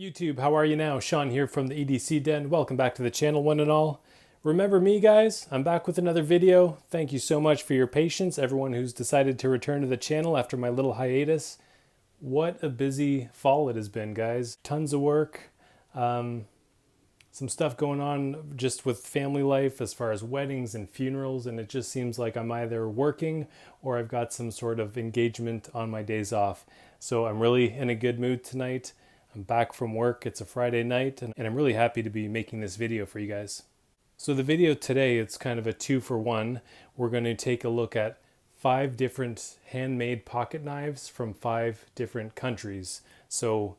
YouTube, how are you now? Sean here from the EDC Den. Welcome back to the channel, one and all. Remember me, guys? I'm back with another video. Thank you so much for your patience, everyone who's decided to return to the channel after my little hiatus. What a busy fall it has been, guys. Tons of work. Some stuff going on just with family life as far as weddings and funerals, and it just seems like I'm either working or I've got some sort of engagement on my days off. So I'm really in a good mood tonight. I'm back from work. It's a Friday night, and I'm really happy to be making this video for you guys. So the video today, it's kind of a 2-for-1. We're going to take a look at 5 different handmade pocket knives from 5 different countries. So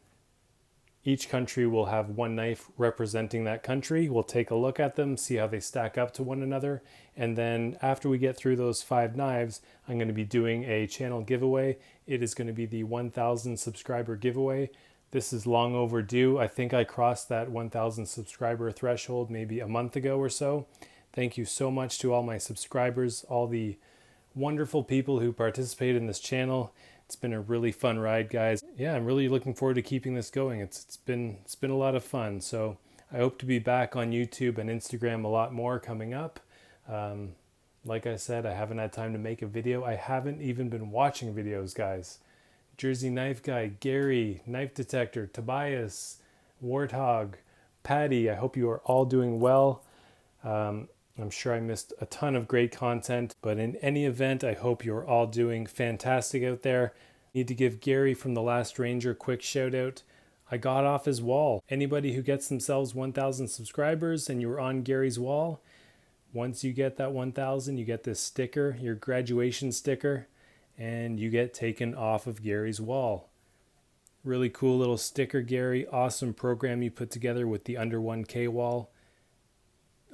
each country will have one knife representing that country. We'll take a look at them, see how they stack up to one another. And then after we get through those 5 knives, I'm going to be doing a channel giveaway. It is going to be the 1,000 subscriber giveaway. This is long overdue. I think I crossed that 1,000 subscriber threshold maybe a month ago or so. Thank you so much to all my subscribers, all the wonderful people who participate in this channel. It's been a really fun ride, guys. Yeah, I'm really looking forward to keeping this going. It's been a lot of fun. So I hope to be back on YouTube and Instagram a lot more coming up. Like I said, I haven't had time to make a video. I haven't even been watching videos, guys. Jersey Knife Guy, Gary, Knife Detector, Tobias, Warthog, Patty, I hope you are all doing well. I'm sure I missed a ton of great content, but in any event, I hope you're all doing fantastic out there. Need to give Gary from The Last Ranger a quick shout out. I got off his wall. Anybody who gets themselves 1,000 subscribers and you're on Gary's wall, once you get that 1,000, you get this sticker, your graduation sticker, and you get taken off of Gary's wall. Really cool little sticker, Gary. Awesome program you put together with the under 1K wall.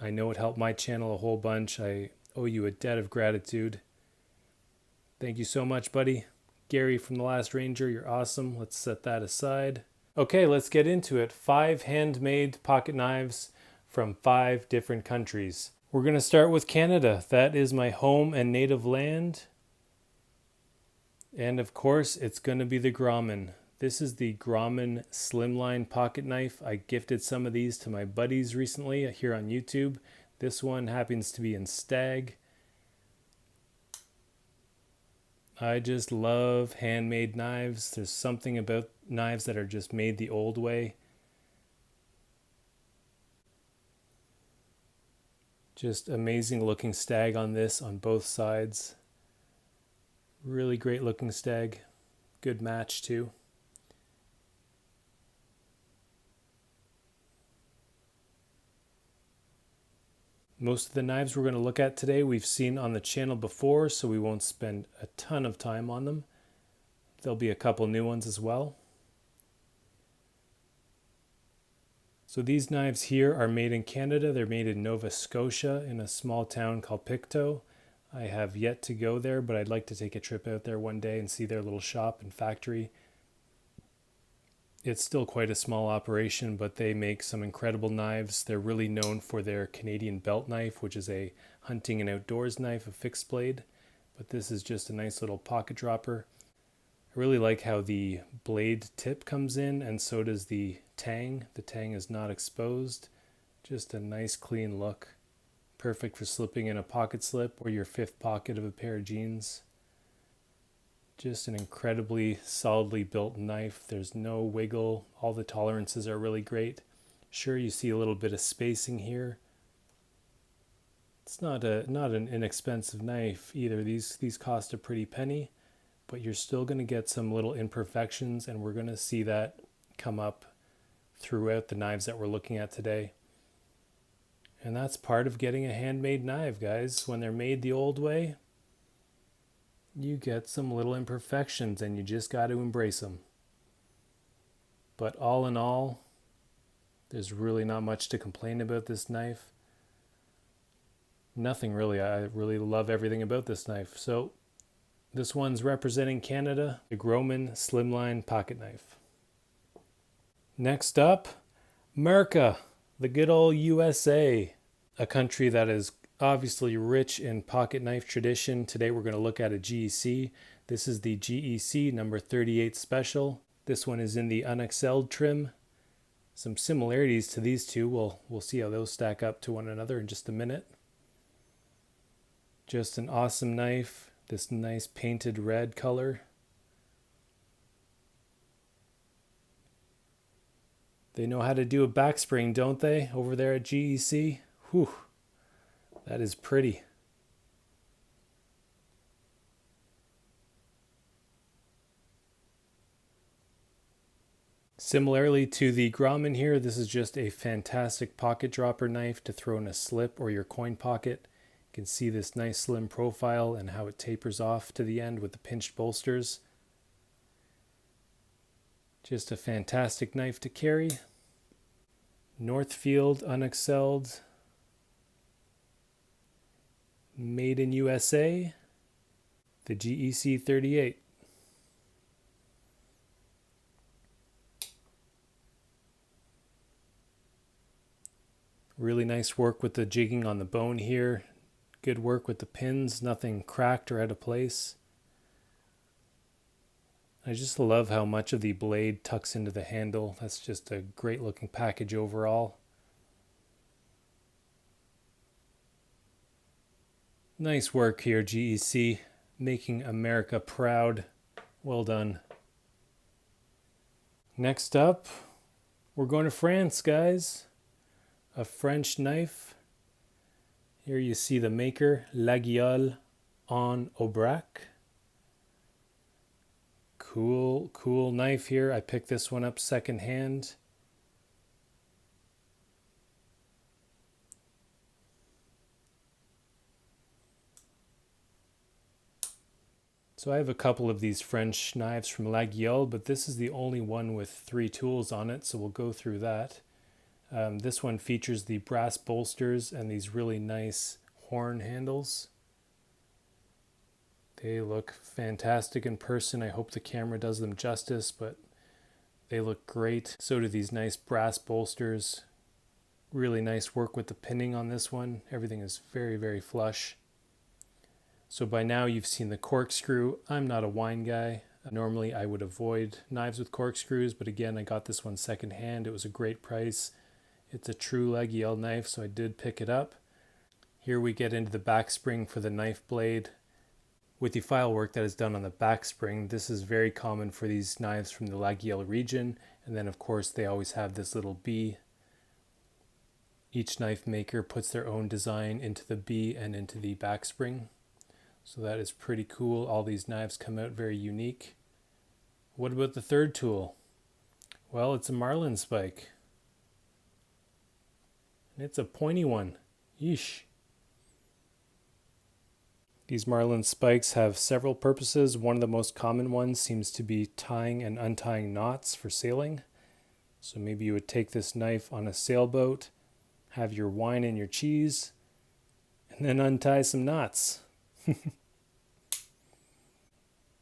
I know it helped my channel a whole bunch. I owe you a debt of gratitude. Thank you so much, buddy. Gary from The Last Ranger, you're awesome. Let's set that aside. Okay, let's get into it. 5 handmade pocket knives from 5 different countries. We're going to start with Canada. That is my home and native land. And of course, it's going to be the Grauman. This is the Grauman Slimline pocket knife. I gifted some of these to my buddies recently here on YouTube. This one happens to be in Stag. I just love handmade knives. There's something about knives that are just made the old way. Just amazing looking stag on this on both sides. Really great looking stag. Good match too. Most of the knives we're going to look at today we've seen on the channel before, so we won't spend a ton of time on them. There'll be a couple new ones as well. So these knives here are made in Canada. They're made in Nova Scotia in a small town called Pictou. I have yet to go there, but I'd like to take a trip out there one day and see their little shop and factory. It's still quite a small operation, but they make some incredible knives. They're really known for their Canadian belt knife, which is a hunting and outdoors knife, a fixed blade. But this is just a nice little pocket dropper. I really like how the blade tip comes in, and so does the tang. The tang is not exposed. Just a nice clean look. Perfect for slipping in a pocket slip or your 5th pocket of a pair of jeans. Just an incredibly solidly built knife. There's no wiggle. All the tolerances are really great. Sure, you see a little bit of spacing here. It's not an inexpensive knife either. These cost a pretty penny, but you're still going to get some little imperfections, and we're going to see that come up throughout the knives that we're looking at today. And that's part of getting a handmade knife, guys. When they're made the old way, you get some little imperfections and you just got to embrace them. But all in all, there's really not much to complain about this knife. Nothing really. I really love everything about this knife. So this one's representing Canada, the Grauman Slimline pocket knife. Next up, America. The good old USA, a country that is obviously rich in pocket knife tradition. Today we're going to look at a GEC. This is the GEC number 38 Special. This one is in the unexcelled trim. some similarities to these two. We'll see how those stack up to one another in just a minute. Just an awesome knife, this nice painted red color. They know how to do a back spring, don't they, over there at GEC? Whew, that is pretty. Similarly to the Grauman here, this is just a fantastic pocket dropper knife to throw in a slip or your coin pocket. You can see this nice slim profile and how it tapers off to the end with the pinched bolsters. Just a fantastic knife to carry. Northfield Unexcelled, made in USA, the GEC 38. Really nice work with the jigging on the bone here. Good work with the pins, nothing cracked or out of place. I just love how much of the blade tucks into the handle. That's just a great looking package overall. Nice work here, GEC, making America proud. Well done. Next up, we're going to France, guys. A French knife. Here you see the maker, Laguiole en Aubrac. Cool knife here. I picked this one up secondhand. So I have a couple of these French knives from Laguiole, but this is the only one with 3 tools on it, so we'll go through that. This one features the brass bolsters and these really nice horn handles. They look fantastic in person. I hope the camera does them justice, but they look great. So do these nice brass bolsters. Really nice work with the pinning on this one. Everything is very, very flush. So by now you've seen the corkscrew. I'm not a wine guy. Normally I would avoid knives with corkscrews, but again, I got this one secondhand. It was a great price. It's a true Laguiole knife, so I did pick it up. Here we get into the back spring for the knife blade. With the file work that is done on the back spring, this is very common for these knives from the Laguiole region. And then of course they always have this little B. Each knife maker puts their own design into the B and into the back spring. So that is pretty cool. All these knives come out very unique. What about the third tool? Well, it's a marlin spike. And it's a pointy one. Yeesh. These marlin spikes have several purposes. One of the most common ones seems to be tying and untying knots for sailing. So maybe you would take this knife on a sailboat, have your wine and your cheese, and then untie some knots.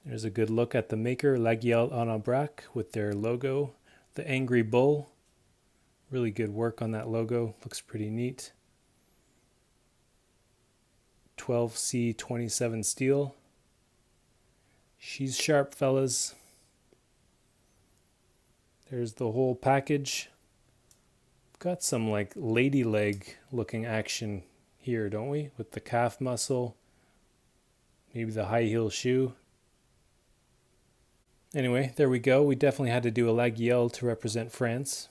There's a good look at the maker, Laguiole en Aubrac, with their logo, the Angry Bull. Really good work on that logo, looks pretty neat. 12C27 steel. She's sharp, fellas. There's the whole package. Got some like lady leg looking action here, don't we? With the calf muscle, maybe the high heel shoe. Anyway, there we go. We definitely had to do a Laguiole to represent France.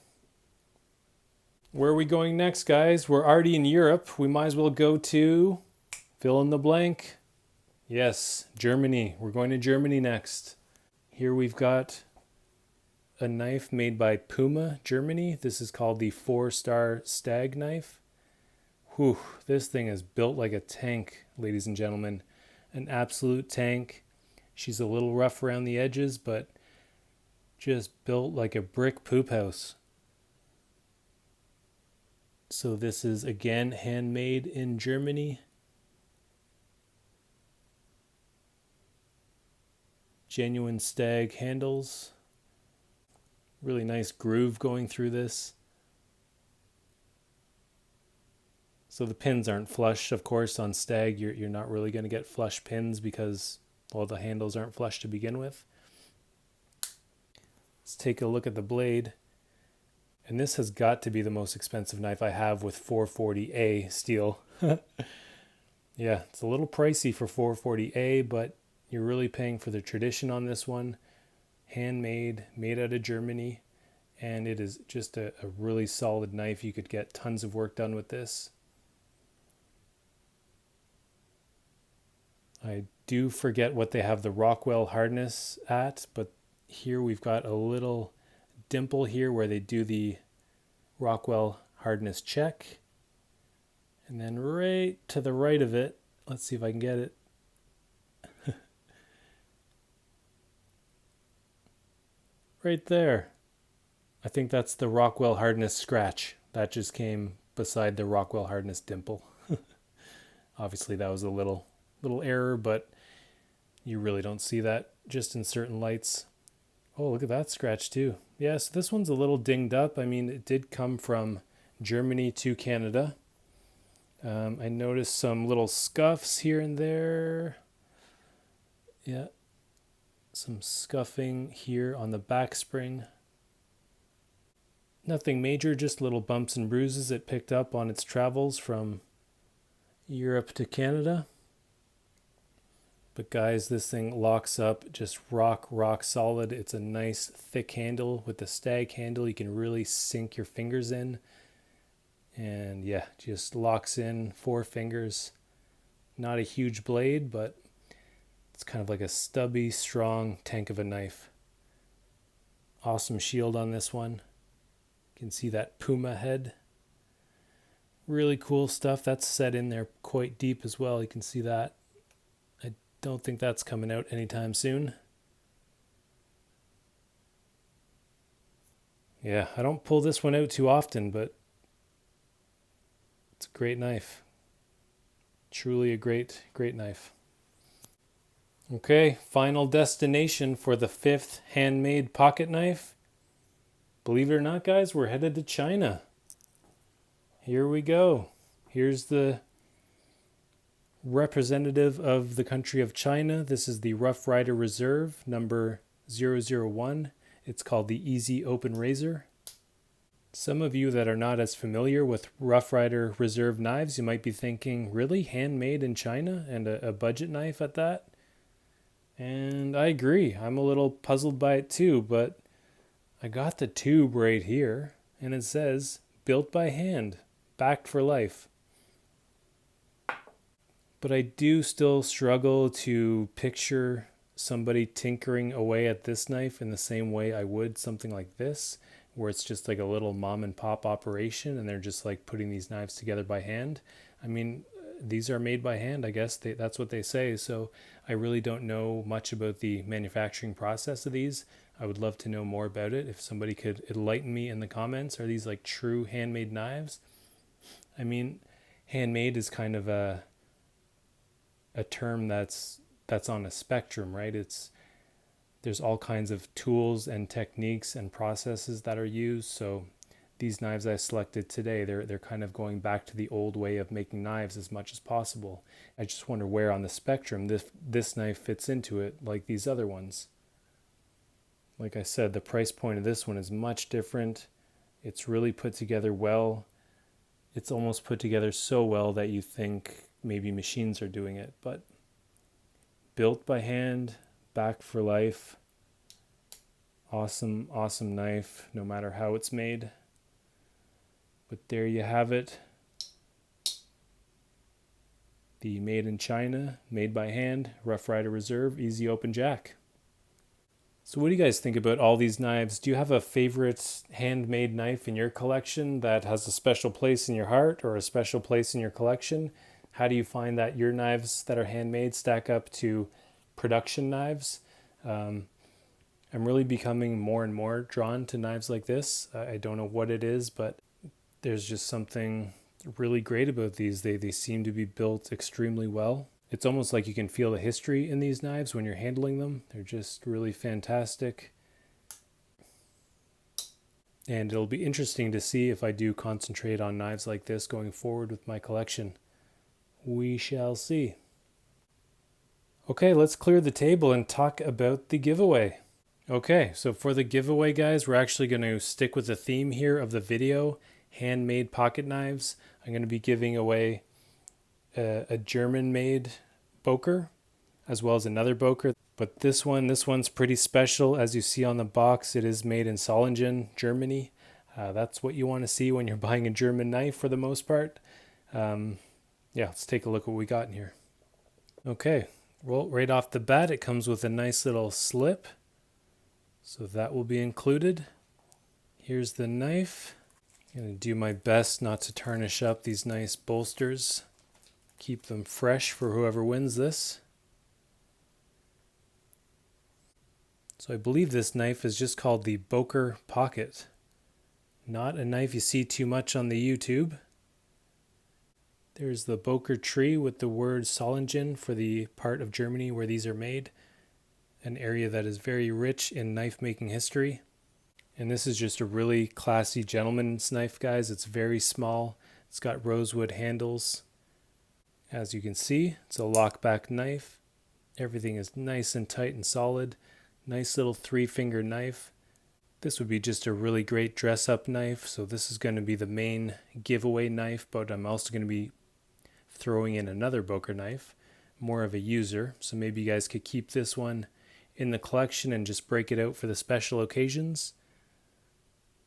Where are we going next, guys? We're already in Europe. We might as well go to fill in the blank. Yes, Germany. We're going to Germany next. Here we've got a knife made by Puma, Germany. This is called the 4-star stag knife. Whew, this thing is built like a tank, ladies and gentlemen. An absolute tank. She's a little rough around the edges, but just built like a brick poop house. So this is again handmade in Germany. Genuine stag handles. Really nice groove going through this. So the pins aren't flush, of course. On stag, you're not really going to get flush pins because, well, the handles aren't flush to begin with. Let's take a look at the blade. And this has got to be the most expensive knife I have with 440A steel. Yeah, it's a little pricey for 440A, but you're really paying for the tradition on this one. Handmade, made out of Germany, and it is just a really solid knife. You could get tons of work done with this. I do forget what they have the Rockwell hardness at, but here we've got a little dimple here where they do the Rockwell hardness check. And then right to the right of it, let's see if I can get it. Right there. I think that's the Rockwell hardness scratch. That just came beside the Rockwell hardness dimple. Obviously that was a little error, but you really don't see that just in certain lights. Oh, look at that scratch too. Yeah, so this one's a little dinged up. I mean, it did come from Germany to Canada. I noticed some little scuffs here and there. Yeah, some scuffing here on the back spring. Nothing major, just little bumps and bruises it picked up on its travels from Europe to Canada. But guys, this thing locks up just rock solid. It's a nice thick handle with the stag handle. You can really sink your fingers in. And yeah, just locks in 4 fingers. Not a huge blade, but it's kind of like a stubby, strong tank of a knife. Awesome shield on this one. You can see that Puma head. Really cool stuff. That's set in there quite deep as well. You can see that. I don't think that's coming out anytime soon. Yeah, I don't pull this one out too often, but it's a great knife. Truly a great knife. Okay, final destination for the 5th handmade pocket knife. Believe it or not, guys, we're headed to China. Here we go. Here's the representative of the country of China. This is the Rough Rider Reserve number 001. It's called the Easy Open Razor. Some of you that are not as familiar with Rough Rider Reserve knives, you might be thinking, really? Handmade in China and a budget knife at that? And I agree. I'm a little puzzled by it too, but I got the tube right here and it says built by hand, backed for life. But I do still struggle to picture somebody tinkering away at this knife in the same way I would something like this, where it's just like a little mom and pop operation and they're just like putting these knives together by hand. I mean, these are made by hand, I guess that's what they say. So I really don't know much about the manufacturing process of these. I would love to know more about it. If somebody could enlighten me in the comments, are these like true handmade knives? I mean, handmade is kind of a term that's on a spectrum, right? There's all kinds of tools and techniques and processes that are used. So these knives I selected today, they're kind of going back to the old way of making knives as much as possible. I just wonder where on the spectrum this knife fits into it, like these other ones. Like I said, the price point of this one is much different. It's really put together well. It's almost put together so well that you think maybe machines are doing it, but built by hand, backed for life. Awesome knife, no matter how it's made. But there you have it. The made in China, made by hand, Rough Rider Reserve, Easy Open Jack. So what do you guys think about all these knives? Do you have a favorite handmade knife in your collection that has a special place in your heart or a special place in your collection? How do you find that your knives that are handmade stack up to production knives? I'm really becoming more and more drawn to knives like this. I don't know what it is, but there's just something really great about these. They seem to be built extremely well. It's almost like you can feel the history in these knives when you're handling them. They're just really fantastic. And it'll be interesting to see if I do concentrate on knives like this going forward with my collection. We shall see. Okay, let's clear the table and talk about the giveaway. Okay, so for the giveaway, guys, we're actually going to stick with the theme here of the video, handmade pocket knives. I'm going to be giving away a German-made Boker, as well as another Boker. But this one's pretty special. As you see on the box, it is made in Solingen, Germany. That's what you want to see when you're buying a German knife for the most part. Yeah, let's take a look at what we got in here. Okay, well, right off the bat, it comes with a nice little slip. So that will be included. Here's the knife. I'm going to do my best not to tarnish up these nice bolsters. Keep them fresh for whoever wins this. So I believe this knife is just called the Boker Pocket. Not a knife you see too much on the YouTube. There's the Boker tree with the word Solingen for the part of Germany where these are made. An area that is very rich in knife making history. And this is just a really classy gentleman's knife, guys. It's very small. It's got rosewood handles. As you can see, it's a lockback knife. Everything is nice and tight and solid. Nice little 3-finger knife. This would be just a really great dress-up knife. So this is going to be the main giveaway knife, but I'm also going to be throwing in another Boker knife, more of a user. So maybe you guys could keep this one in the collection and just break it out for the special occasions.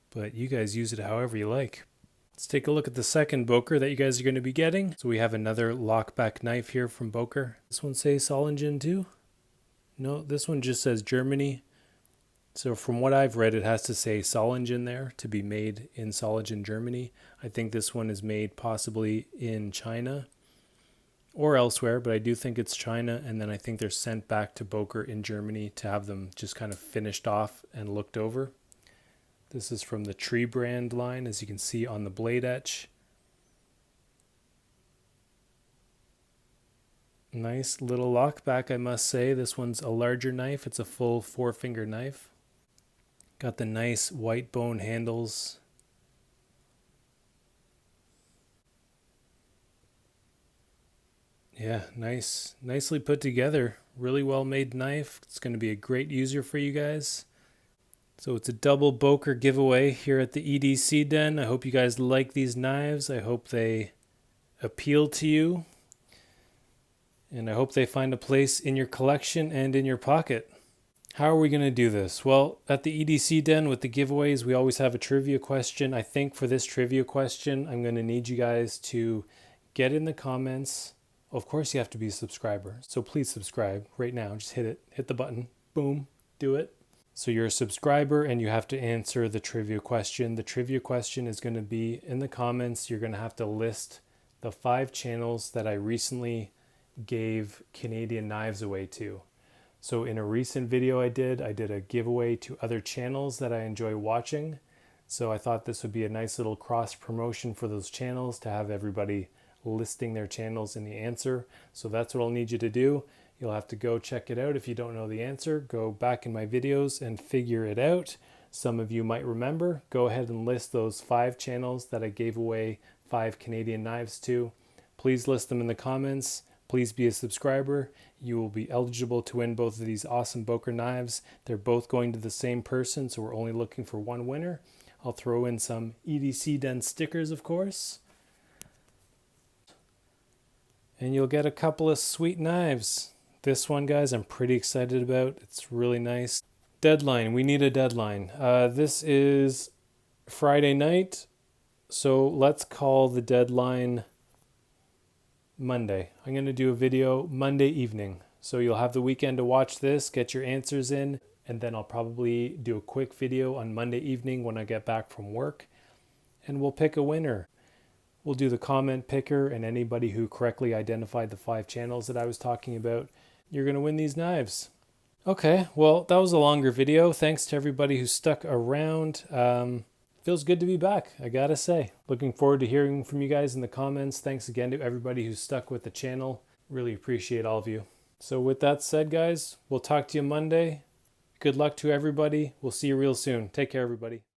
But you guys use it however you like. Let's take a look at the second Boker that you guys are going to be getting. So we have another lockback knife here from Boker. This one says Solingen too? No, this one just says Germany. So from what I've read, it has to say Solingen there to be made in Solingen, Germany. I think this one is made possibly in China or elsewhere, but I do think it's China. And then I think they're sent back to Boker in Germany to have them just kind of finished off and looked over. This is from the Tree brand line, as you can see on the blade etch. Nice little lockback, I must say. This one's a larger knife. It's a full 4-finger knife. Got the nice white bone handles. Yeah, nice. Nicely put together. Really well made knife. It's going to be a great user for you guys. So it's a double Boker giveaway here at the EDC Den. I hope you guys like these knives. I hope they appeal to you. And I hope they find a place in your collection and in your pocket. How are we going to do this? Well, at the EDC Den with the giveaways, we always have a trivia question. I think for this trivia question, I'm going to need you guys to get in the comments. Of course, you have to be a subscriber. So please subscribe right now. Just hit it. Hit the button. Boom. Do it. So you're a subscriber and you have to answer the trivia question. The trivia question is going to be in the comments. You're going to have to list the 5 channels that I recently gave Canadian knives away to. So in a recent video I did a giveaway to other channels that I enjoy watching. So I thought this would be a nice little cross promotion for those channels to have everybody listing their channels in the answer. So that's what I'll need you to do. You'll have to go check it out. If you don't know the answer, go back in my videos and figure it out. Some of you might remember. Go ahead and list those 5 channels that I gave away 5 Canadian knives to. Please list them in the comments. Please be a subscriber. You will be eligible to win both of these awesome Boker knives. They're both going to the same person, so we're only looking for one winner. I'll throw in some EDC Den stickers, of course. And you'll get a couple of sweet knives. This one, guys, I'm pretty excited about. It's really nice. Deadline. We need a deadline. This is Friday night, so let's call the deadline Monday. I'm going to do a video Monday evening. So you'll have the weekend to watch this, get your answers in, and then I'll probably do a quick video on Monday evening when I get back from work. And we'll pick a winner. We'll do the comment picker, and anybody who correctly identified the 5 channels that I was talking about, you're going to win these knives. Okay, well, that was a longer video. Thanks to everybody who stuck around. Feels good to be back, I gotta say. Looking forward to hearing from you guys in the comments. Thanks again to everybody who's stuck with the channel. Really appreciate all of you. So with that said, guys, we'll talk to you Monday. Good luck to everybody. We'll see you real soon. Take care, everybody.